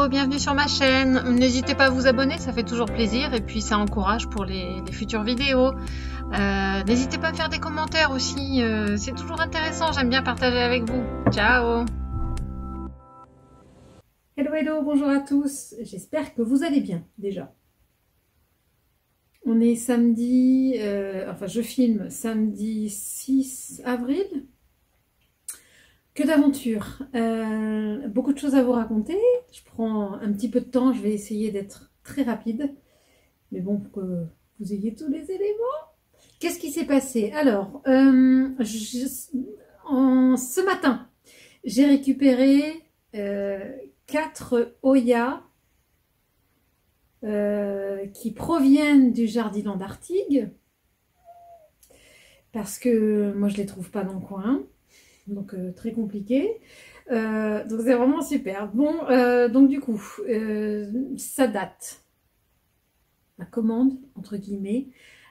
Hello, bienvenue sur ma chaîne. N'hésitez pas à vous abonner, ça fait toujours plaisir et puis ça encourage pour les futures vidéos. N'hésitez pas à faire des commentaires aussi, c'est toujours intéressant, j'aime bien partager avec vous. Ciao! Hello, hello, bonjour à tous, j'espère que vous allez bien déjà. On est samedi, je filme samedi 6 avril. Que d'aventure, beaucoup de choses à vous raconter. Je prends un petit peu de temps, je vais essayer d'être très rapide. Mais bon, pour que vous ayez tous les éléments. Qu'est-ce qui s'est passé? Alors, ce matin, j'ai récupéré 4 Oyas qui proviennent du Jardiland d'Artigues. Parce que moi, je ne les trouve pas dans le coin. Donc très compliqué, donc c'est vraiment super. Bon, donc du coup, ça date, la commande, entre guillemets,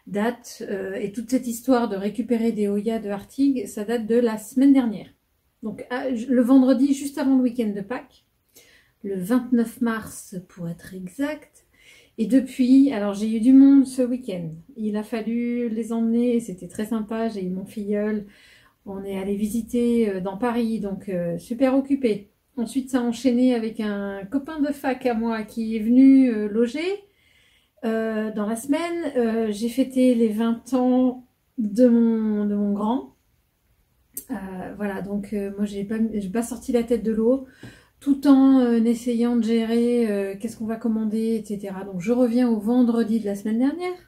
date, et toute cette histoire de récupérer des Oyas de Artigues, ça date de la semaine dernière. Donc le vendredi, juste avant le week-end de Pâques, le 29 mars pour être exact. Et depuis, alors j'ai eu du monde ce week-end, il a fallu les emmener, c'était très sympa, j'ai eu mon filleul. On est allé visiter dans Paris, donc super occupé. Ensuite, ça a enchaîné avec un copain de fac à moi qui est venu loger. Dans la semaine, j'ai fêté les 20 ans de mon grand. Voilà, donc moi, j'ai pas sorti la tête de l'eau, tout en essayant de gérer qu'est-ce qu'on va commander, etc. Donc, je reviens au vendredi de la semaine dernière.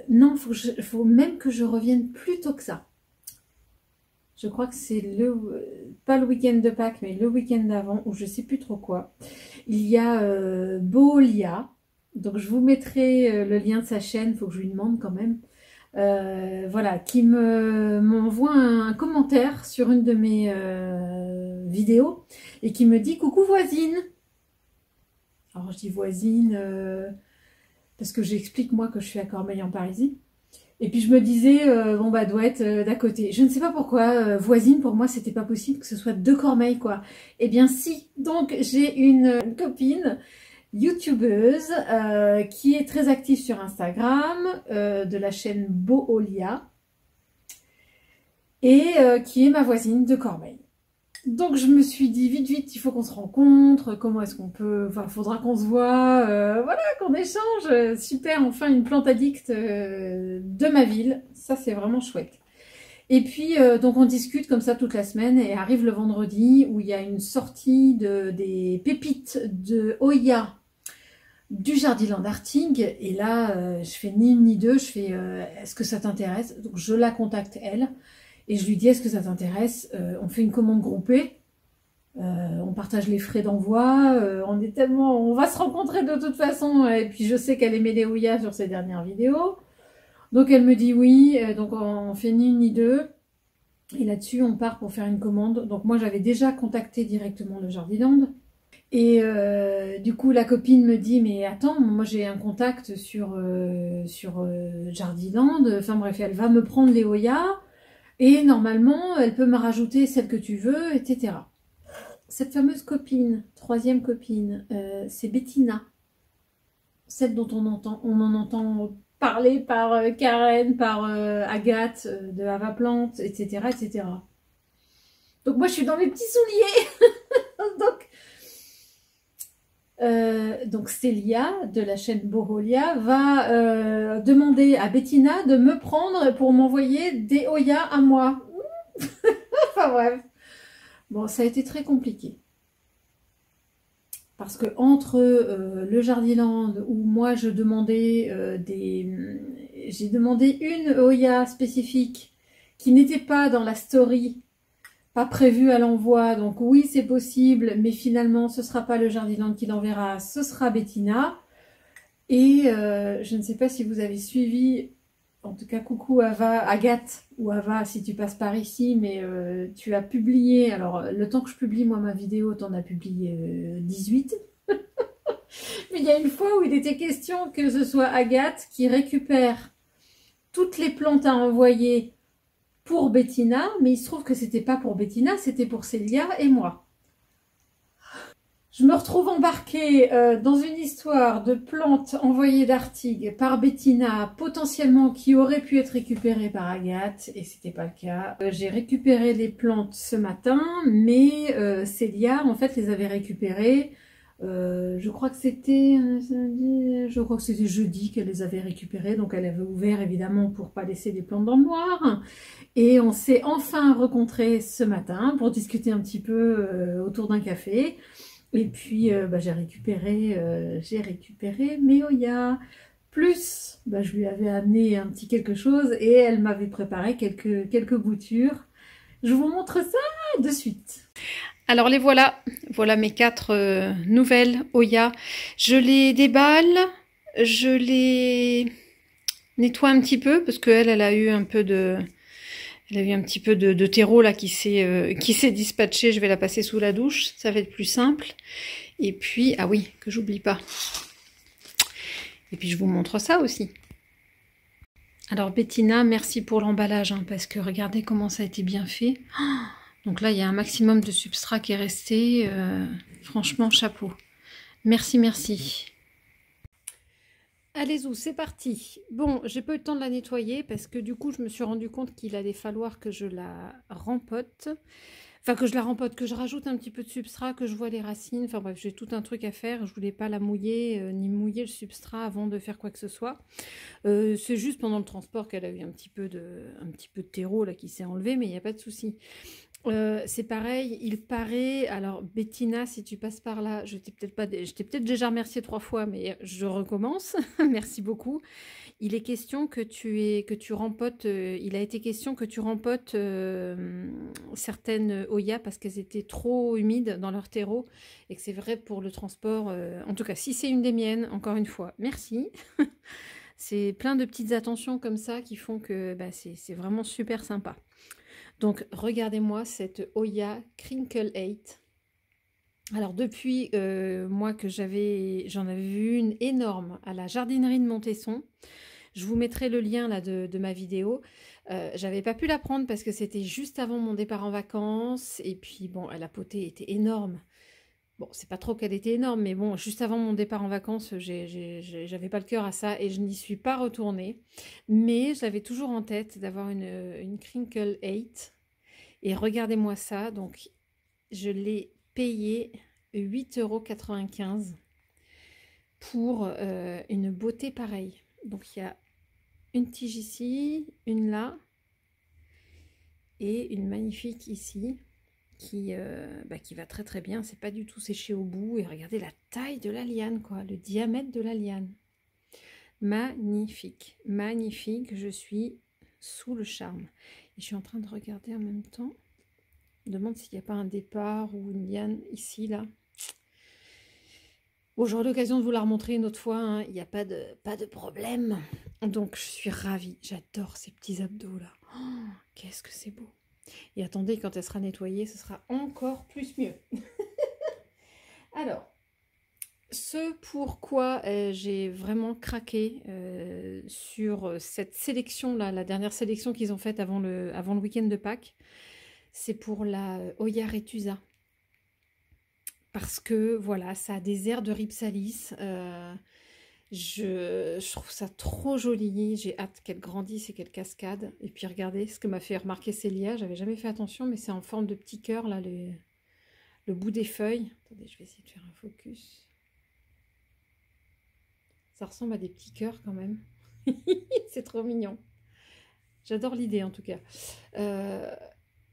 Non, faut même que je revienne plus tôt que ça. Je crois que c'est pas le week-end de Pâques, mais le week-end d'avant, ou je sais plus trop quoi. Il y a Boolia, donc je vous mettrai le lien de sa chaîne, il faut que je lui demande quand même. Voilà, qui m'envoie un commentaire sur une de mes vidéos et qui me dit « Coucou voisine !» Alors je dis « voisine » parce que j'explique moi que je suis à Cormeilles en Parisis. Et puis je me disais, bon bah doit être d'à côté. Je ne sais pas pourquoi, voisine, pour moi c'était pas possible que ce soit de Cormeilles quoi. Eh bien si, donc j'ai une copine youtubeuse qui est très active sur Instagram, de la chaîne Boolia, et qui est ma voisine de Cormeilles. Donc je me suis dit vite, il faut qu'on se rencontre, comment est-ce qu'on peut, enfin faudra qu'on se voit, voilà, qu'on échange, super, enfin une plante addict de ma ville, ça c'est vraiment chouette. Et puis donc on discute comme ça toute la semaine et arrive le vendredi où il y a une sortie des pépites de Oya du Jardiland d'Artigues et là je fais ni une ni deux, je fais est-ce que ça t'intéresse? Donc je la contacte elle. Et je lui dis, est-ce que ça t'intéresse? On fait une commande groupée, on partage les frais d'envoi, on va se rencontrer de toute façon, et puis je sais qu'elle aimait les Oyas sur ses dernières vidéos. Donc elle me dit oui, donc on fait ni une ni deux, et là-dessus on part pour faire une commande. Donc moi j'avais déjà contacté directement le Jardiland, et du coup la copine me dit, mais attends, moi j'ai un contact sur Jardiland, enfin bref, elle va me prendre les Oyas, et normalement, elle peut me rajouter celle que tu veux, etc. Cette fameuse copine, troisième copine, c'est Bettina. Celle dont on en entend parler par Karen, par Agathe de Avaplante, etc., etc. Donc moi, je suis dans mes petits souliers. Donc Célia, de la chaîne Boolia, va demander à Bettina de me prendre pour m'envoyer des Oyas à moi. Enfin bref. Bon, ça a été très compliqué. Parce que entre le Jardiland où moi je demandais j'ai demandé une Oya spécifique qui n'était pas dans la story, pas prévue à l'envoi, donc oui c'est possible, mais finalement ce sera pas le Jardiland qui l'enverra, ce sera Bettina. Et je ne sais pas si vous avez suivi, en tout cas coucou Ava, Agathe, ou Ava si tu passes par ici, mais tu as publié, alors le temps que je publie moi ma vidéo, t'en as publié 18. Mais il y a une fois où il était question que ce soit Agathe qui récupère toutes les plantes à envoyer pour Bettina, mais il se trouve que c'était pas pour Bettina, c'était pour Célia et moi. Je me retrouve embarquée dans une histoire de plantes envoyées d'Artigues par Bettina, potentiellement qui auraient pu être récupérées par Agathe, et c'était pas le cas. J'ai récupéré les plantes ce matin, mais Célia, en fait, les avait récupérées. Je crois que c'était jeudi qu'elle les avait récupérées, donc elle avait ouvert évidemment pour pas laisser les plantes dans le noir. Et on s'est enfin rencontrés ce matin pour discuter un petit peu autour d'un café. Et puis j'ai récupéré mes Oya. Plus, je lui avais amené un petit quelque chose et elle m'avait préparé quelques boutures. Je vous montre ça de suite. Alors les voilà, voilà mes 4 nouvelles Oya. Je les déballe, je les nettoie un petit peu parce qu'elle a eu un peu de... Elle a eu un petit peu de terreau là qui s'est dispatché. Je vais la passer sous la douche, ça va être plus simple. Et puis, ah oui, que j'oublie pas. Et puis je vous montre ça aussi. Alors Bettina, merci pour l'emballage, hein, parce que regardez comment ça a été bien fait. Donc là, il y a un maximum de substrat qui est resté. Franchement, chapeau. Merci, merci. Allez-y, c'est parti. Bon, j'ai pas eu le temps de la nettoyer parce que du coup, je me suis rendu compte qu'il allait falloir que je la rempote. Enfin, que je la rempote, que je rajoute un petit peu de substrat, que je vois les racines. Enfin bref, j'ai tout un truc à faire. Je voulais pas la mouiller, ni mouiller le substrat avant de faire quoi que ce soit. C'est juste pendant le transport qu'elle a eu un petit peu de terreau là qui s'est enlevé, mais il n'y a pas de souci. C'est pareil, il paraît, alors Bettina, si tu passes par là, je t'ai peut-être déjà remercié 3 fois, mais je recommence. Merci beaucoup. Il est question que tu rempotes, il a été question que tu rempotes certaines Oya parce qu'elles étaient trop humides dans leur terreau et que c'est vrai pour le transport. En tout cas, si c'est une des miennes, encore une fois, merci. C'est plein de petites attentions comme ça qui font que c'est vraiment super sympa. Donc, regardez-moi cette Oya Crinkle 8. Alors, depuis moi que j'en avais vu une énorme à la jardinerie de Montesson. Je vous mettrai le lien là de ma vidéo. J'avais pas pu la prendre parce que c'était juste avant mon départ en vacances. Et puis, bon, la potée était énorme. Bon, c'est pas trop qu'elle était énorme, mais bon, juste avant mon départ en vacances, j'avais pas le cœur à ça et je n'y suis pas retournée. Mais j'avais toujours en tête d'avoir une Crinkle 8. Et regardez-moi ça, donc je l'ai payé 8,95 € pour une beauté pareille. Donc il y a une tige ici, une là, et une magnifique ici, qui va très très bien. C'est pas du tout séché au bout. Et regardez la taille de la liane, quoi, le diamètre de la liane. Magnifique, magnifique. Je suis sous le charme. Et je suis en train de regarder en même temps. Je me demande s'il n'y a pas un départ ou une liane ici, là. Bon, j'aurai l'occasion de vous la remontrer une autre fois, hein. Il n'y a pas de problème. Donc, je suis ravie. J'adore ces petits abdos, là. Oh, qu'est-ce que c'est beau. Et attendez, quand elle sera nettoyée, ce sera encore plus mieux. Alors, ce pourquoi j'ai vraiment craqué sur cette sélection-là, la dernière sélection qu'ils ont faite avant le week-end de Pâques, c'est pour la Oya Retusa. Parce que, voilà, ça a des airs de Rhipsalis. Je trouve ça trop joli. J'ai hâte qu'elle grandisse et qu'elle cascade. Et puis, regardez ce que m'a fait remarquer Célia. J'avais jamais fait attention, mais c'est en forme de petit cœur, là, le bout des feuilles. Attendez, je vais essayer de faire un focus. Ça ressemble à des petits cœurs, quand même. C'est trop mignon. J'adore l'idée, en tout cas.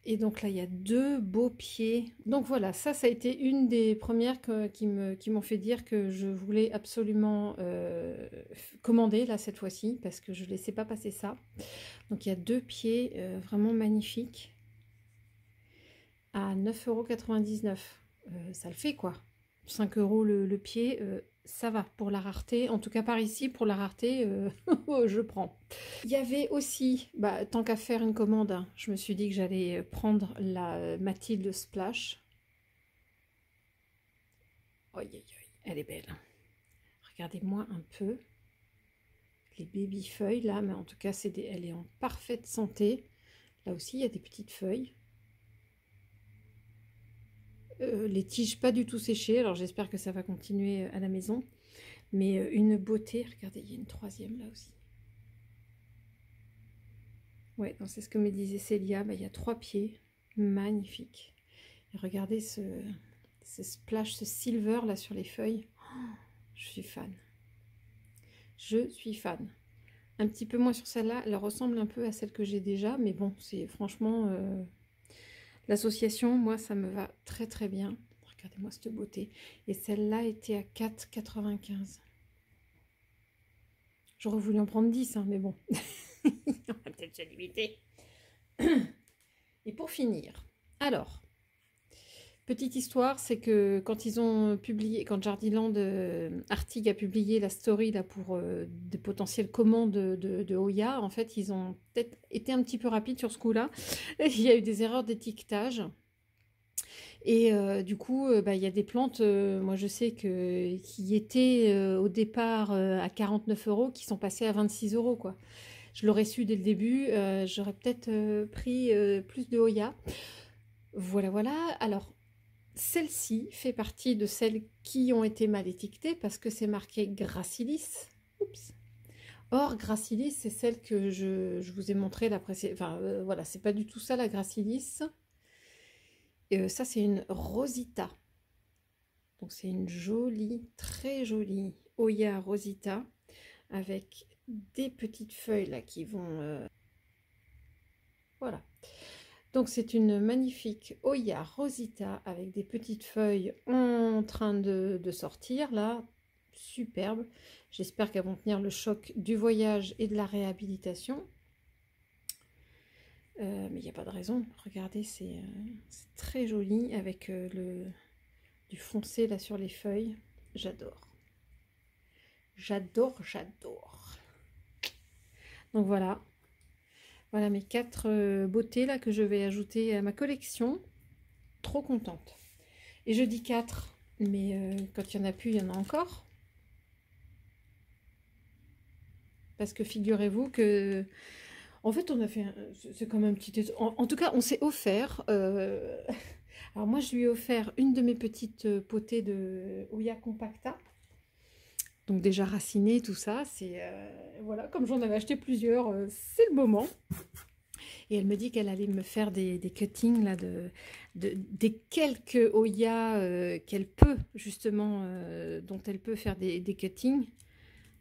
Et donc là, il y a 2 beaux pieds. Donc voilà, ça a été une des premières qui m'ont fait dire que je voulais absolument commander, là, cette fois-ci, parce que je ne laissais pas passer ça. Donc il y a 2 pieds vraiment magnifiques à 9,99 €. Ça le fait, quoi. 5 € le pied, ça va pour la rareté. En tout cas, par ici, pour la rareté, je prends. Il y avait aussi, tant qu'à faire une commande, hein, je me suis dit que j'allais prendre la Mathilde Splash. Oi, oi, oi, elle est belle. Regardez-moi un peu les baby feuilles là, mais en tout cas, elle est en parfaite santé. Là aussi, il y a des petites feuilles. Les tiges pas du tout séchées, alors j'espère que ça va continuer à la maison. Mais une beauté, regardez, il y a une troisième là aussi. Ouais, c'est ce que me disait Célia, bah, il y a 3 pieds, magnifique. Et regardez ce splash, ce silver là sur les feuilles, oh, je suis fan. Je suis fan. Un petit peu moins sur celle-là, elle ressemble un peu à celle que j'ai déjà, mais bon, c'est franchement... l'association, moi, ça me va très très bien. Regardez-moi cette beauté. Et celle-là était à 4,95. J'aurais voulu en prendre 10, hein, mais bon. On va peut-être se limiter. Et pour finir, alors, petite histoire, c'est que quand ils ont publié, quand Jardiland Artig a publié la story là pour des potentielles commandes de Oya, en fait, ils ont peut-être été un petit peu rapides sur ce coup-là. Il y a eu des erreurs d'étiquetage. Et du coup, il y a des plantes, moi je sais qui étaient au départ à 49 € qui sont passées à 26 € quoi. Je l'aurais su dès le début, j'aurais peut-être pris plus de Oya. Voilà, voilà. Alors, celle-ci fait partie de celles qui ont été mal étiquetées parce que c'est marqué Gracilis. Oups. Or, Gracilis, c'est celle que je vous ai montrée la précédente. Enfin, voilà, c'est pas du tout ça la Gracilis. Ça, c'est une Rosita. Donc, c'est une jolie, très jolie Oya Rosita avec des petites feuilles là qui vont... Voilà. Donc, c'est une magnifique Oya Rosita avec des petites feuilles en train de sortir là. Superbe. J'espère qu'elles vont tenir le choc du voyage et de la réhabilitation. Mais il n'y a pas de raison. Regardez, c'est très joli avec du foncé là sur les feuilles. J'adore. J'adore, j'adore. Donc voilà. Voilà mes 4 beautés là que je vais ajouter à ma collection. Trop contente. Et je dis 4, mais quand il n'y en a plus, il y en a encore. Parce que figurez-vous que... En fait, on a fait... C'est comme un petit... En tout cas, on s'est offert... Alors moi, je lui ai offert une de mes petites potées de Oya Compacta. Donc déjà racinées, tout ça. C'est... voilà, comme j'en avais acheté plusieurs, c'est le moment. Et elle me dit qu'elle allait me faire des cuttings là, des quelques Oya qu'elle peut, justement, dont elle peut faire des cuttings.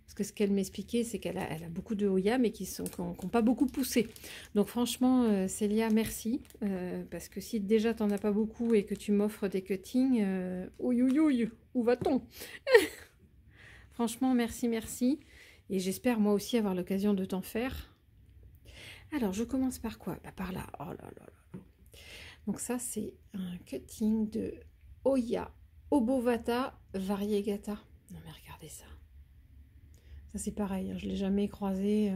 Parce que ce qu'elle m'expliquait, c'est qu'elle a beaucoup de Oya, mais qui n'ont pas beaucoup poussé. Donc franchement, Célia, merci. Parce que si déjà tu n'en as pas beaucoup et que tu m'offres des cuttings, ouïe, ouïe, ouïe, où va-t-on? Franchement, merci, merci. Et j'espère moi aussi avoir l'occasion de t'en faire. Alors, je commence par quoi? Bah, par là. Oh là là là. Donc ça, c'est un cutting de Oya Obovata Variegata. Non mais regardez ça. Ça c'est pareil, hein, je ne l'ai jamais croisé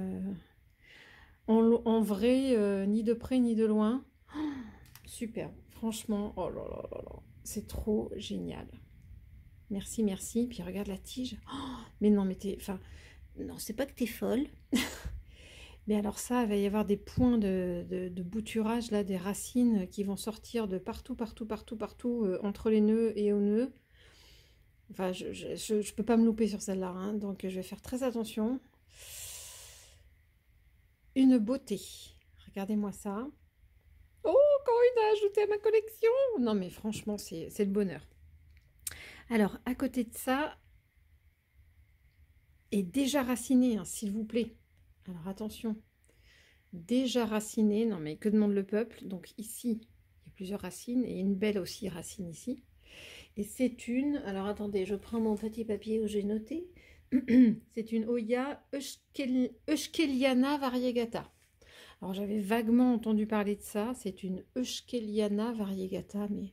en vrai, ni de près ni de loin. Oh, super, franchement, oh là là là là, c'est trop génial. Merci, merci. Puis regarde la tige. Oh, mais non, mais t'es... Enfin, non, c'est pas que t'es folle. Mais alors ça, il va y avoir des points de bouturage, là, des racines qui vont sortir de partout, partout, partout, partout, entre les nœuds et aux nœuds. Enfin, je peux pas me louper sur celle-là, hein, donc je vais faire très attention. Une beauté. Regardez-moi ça. Oh, Corinne a ajouté à ma collection. Non, mais franchement, c'est le bonheur. Alors, à côté de ça, est déjà raciné, hein, s'il vous plaît. Alors, attention. Déjà raciné. Non, mais que demande le peuple? Donc, ici, il y a plusieurs racines et une belle aussi racine ici. Et c'est une, alors attendez, je prends mon petit papier où j'ai noté. C'est une Oya Euskeliana Variegata. Alors j'avais vaguement entendu parler de ça. C'est une Euskeliana Variegata, mais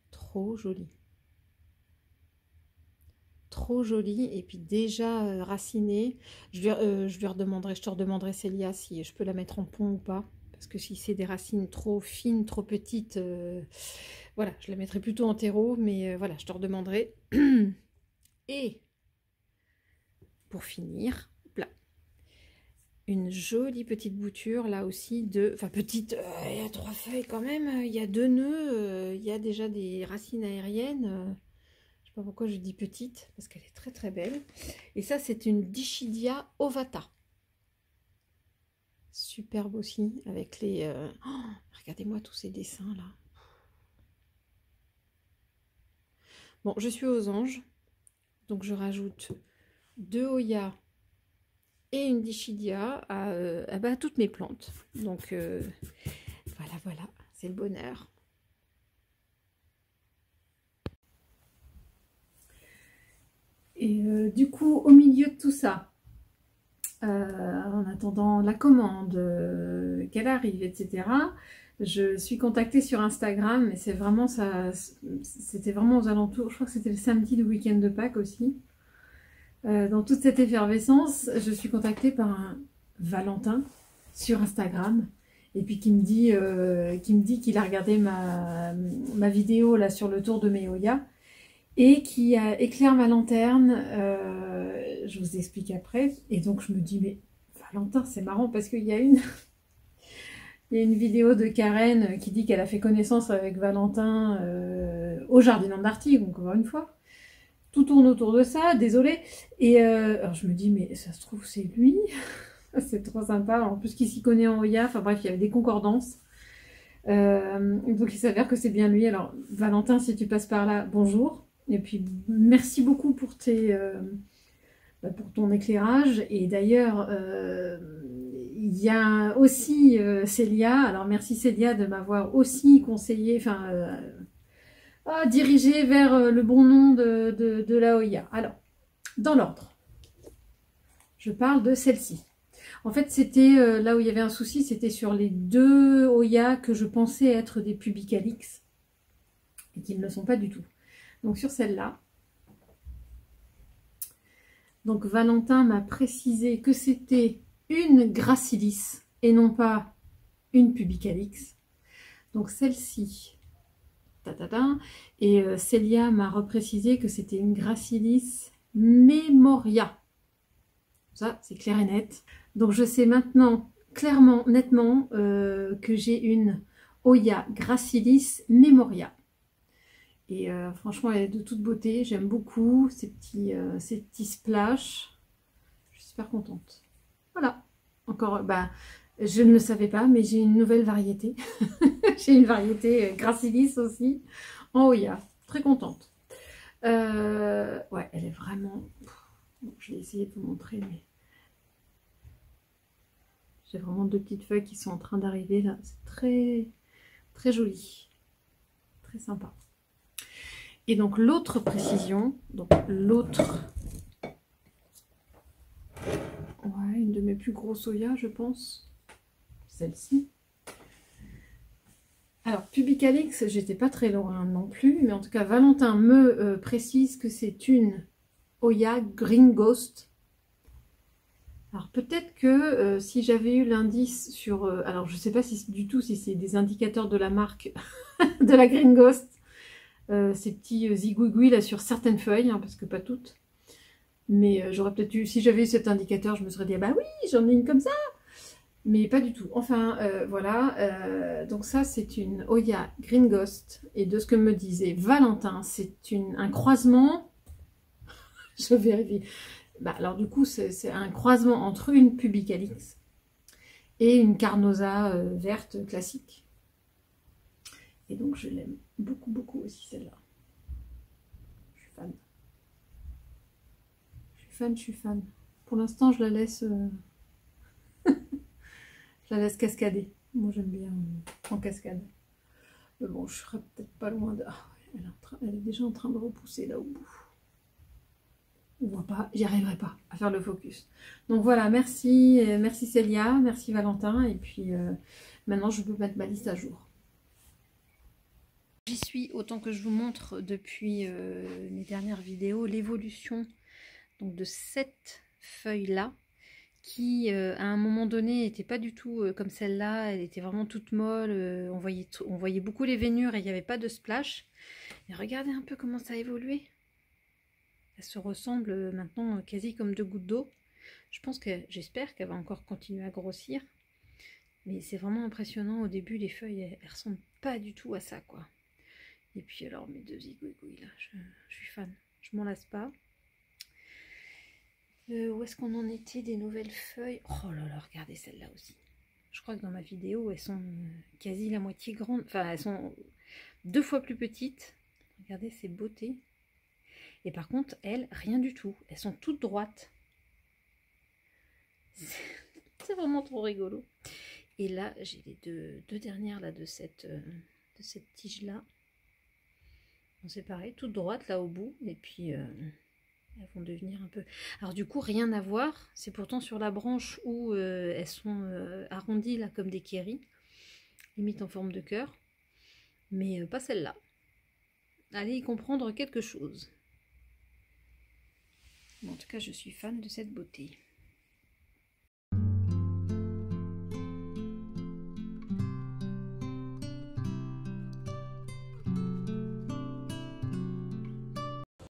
trop jolie. Trop jolie. Et puis déjà racinée. Je lui redemanderai, je te redemanderai Célia si je peux la mettre en pont ou pas. Parce que si c'est des racines trop fines, trop petites, voilà, je la mettrai plutôt en terreau, mais voilà, je te redemanderai. Et pour finir, là, une jolie petite bouture là aussi de... Enfin petite, il y a 3 feuilles quand même, il y a 2 nœuds, il y a déjà des racines aériennes. Je sais pas pourquoi je dis petite, parce qu'elle est très très belle. Et ça c'est une Dischidia ovata. Superbe aussi, avec les... oh, regardez-moi tous ces dessins là. Bon, je suis aux anges, donc je rajoute 2 Hoya et une Dischidia à toutes mes plantes. Donc voilà, voilà, c'est le bonheur. Et du coup, au milieu de tout ça, en attendant la commande, qu'elle arrive, etc., je suis contactée sur Instagram, et c'est vraiment ça, c'était vraiment aux alentours, je crois que c'était le samedi du week-end de Pâques aussi. Dans toute cette effervescence, je suis contactée par un Valentin sur Instagram, et puis qui me dit qu'il a regardé ma vidéo là sur le tour de mes Hoya, et qui éclaire ma lanterne. Je vous explique après. Et donc je me dis, mais Valentin, c'est marrant parce qu'il y a une vidéo de Karen qui dit qu'elle a fait connaissance avec Valentin au Jardiland d'Artigues, donc encore une fois. Tout tourne autour de ça, désolée. Et alors je me dis, mais ça se trouve, c'est lui. C'est trop sympa. En plus, qu'il s'y connaît en Hoya. Enfin bref, il y avait des concordances. Donc il s'avère que c'est bien lui. Alors Valentin, si tu passes par là, bonjour. Et puis merci beaucoup pour pour ton éclairage. Et d'ailleurs, il y a aussi Célia. Alors merci Célia de m'avoir aussi conseillé, dirigé vers le bon nom de la Hoya. Alors, dans l'ordre, je parle de celle-ci. En fait, c'était là où il y avait un souci, c'était sur les 2 Hoya que je pensais être des Pubicalix et qui ne le sont pas du tout. Donc sur celle-là, donc Valentin m'a précisé que c'était une Gracilis et non pas une Pubicalix. Donc celle-ci, et Célia m'a reprécisé que c'était une Gracilis Memoria. Ça, c'est clair et net. Donc je sais maintenant clairement, nettement, que j'ai une Hoya Gracilis Memoria. Et franchement, elle est de toute beauté. J'aime beaucoup ces petits splashs. Je suis super contente. Voilà. Encore, je ne le savais pas, mais j'ai une nouvelle variété. J'ai une variété Gracilis aussi en Hoya. Très contente. Ouais, elle est vraiment... Bon, je vais essayer de vous montrer, mais... J'ai vraiment 2 petites feuilles qui sont en train d'arriver là. C'est très, très joli. Très sympa. Et donc l'autre précision, donc l'autre, ouais, une de mes plus grosses Hoya, je pense, celle-ci. Alors Pubicalix, j'étais pas très loin non plus, mais en tout cas Valentin me précise que c'est une Hoya Green Ghost. Alors peut-être que si j'avais eu l'indice sur, alors je sais pas si du tout si c'est des indicateurs de la marque de la Green Ghost. Ces petits zigouigouis là sur certaines feuilles, hein, parce que pas toutes. Mais j'aurais peut-être eu, si j'avais eu cet indicateur, je me serais dit, ah bah oui, j'en ai une comme ça. Mais pas du tout. Enfin, voilà. Donc ça, c'est une Hoya Green Ghost. Et de ce que me disait Valentin, c'est un croisement. Je vérifie. Alors du coup, c'est un croisement entre une Pubicalix et une Carnosa verte classique. Et donc je l'aime beaucoup, beaucoup aussi celle-là. Je suis fan. Je suis fan, je suis fan. Pour l'instant, je la laisse... je la laisse cascader. Moi, j'aime bien en cascade. Mais bon, je serais peut-être pas loin de... Ah, elle est déjà en train de repousser là au bout. On voit pas, j'y arriverai pas à faire le focus. Donc voilà, merci, merci Célia, merci Valentin. Et puis maintenant, je peux mettre ma liste à jour. J'y suis autant que je vous montre depuis mes dernières vidéos l'évolution donc de cette feuille là qui à un moment donné n'était pas du tout comme celle-là, elle était vraiment toute molle, on voyait beaucoup les veinures et il n'y avait pas de splash. Et regardez un peu comment ça a évolué. Elle se ressemble maintenant quasi comme 2 gouttes d'eau. Je pense que, j'espère qu'elle va encore continuer à grossir. Mais c'est vraiment impressionnant. Au début, les feuilles, elles ressemblent pas du tout à ça, quoi. Et puis alors, mes deux zigouigouis, là, je suis fan. Je m'en lasse pas. Où est-ce qu'on en était des nouvelles feuilles? Oh là là, regardez celle-là aussi. Je crois que dans ma vidéo, elles sont quasi la moitié grandes. Enfin, elles sont 2 fois plus petites. Regardez ces beautés. Et par contre, elles, rien du tout. Elles sont toutes droites. C'est vraiment trop rigolo. Et là, j'ai les deux dernières là, de cette tige-là. Bon, c'est pareil, toutes droites là au bout. Et puis, elles vont devenir un peu... Alors du coup, rien à voir. C'est pourtant sur la branche où elles sont arrondies là comme des kéris. Limite en forme de cœur. Mais pas celle-là. Allez y comprendre quelque chose. Bon, en tout cas, je suis fan de cette beauté.